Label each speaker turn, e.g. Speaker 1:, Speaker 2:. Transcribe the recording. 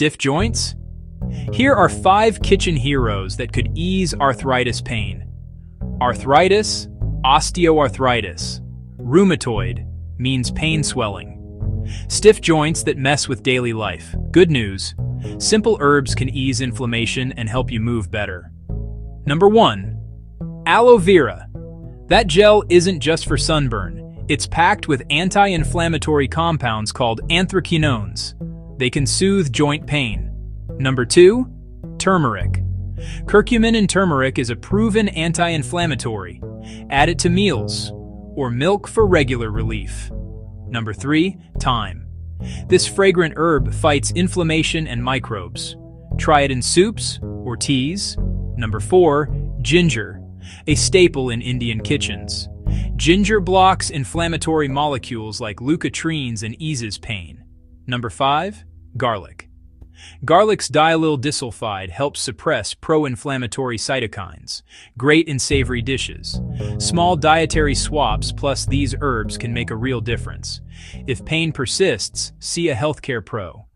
Speaker 1: Stiff joints? Here are 5 kitchen heroes that could ease arthritis pain. Arthritis, osteoarthritis. Rheumatoid means pain swelling. Stiff joints that mess with daily life. Good news, simple herbs can ease inflammation and help you move better. Number 1. Aloe vera. That gel isn't just for sunburn. It's packed with anti-inflammatory compounds called anthraquinones. They can soothe joint pain. Number 2. Turmeric. Curcumin in turmeric is a proven anti-inflammatory. Add it to meals or milk for regular relief. Number 3. Thyme. This fragrant herb fights inflammation and microbes. Try it in soups or teas. Number 4. Ginger, a staple in Indian kitchens. Ginger blocks inflammatory molecules like leukotrienes and eases pain. Number 5. Garlic. Garlic's diallyl disulfide helps suppress pro-inflammatory cytokines. Great in savory dishes. Small dietary swaps plus these herbs can make a real difference. If pain persists, see a healthcare pro.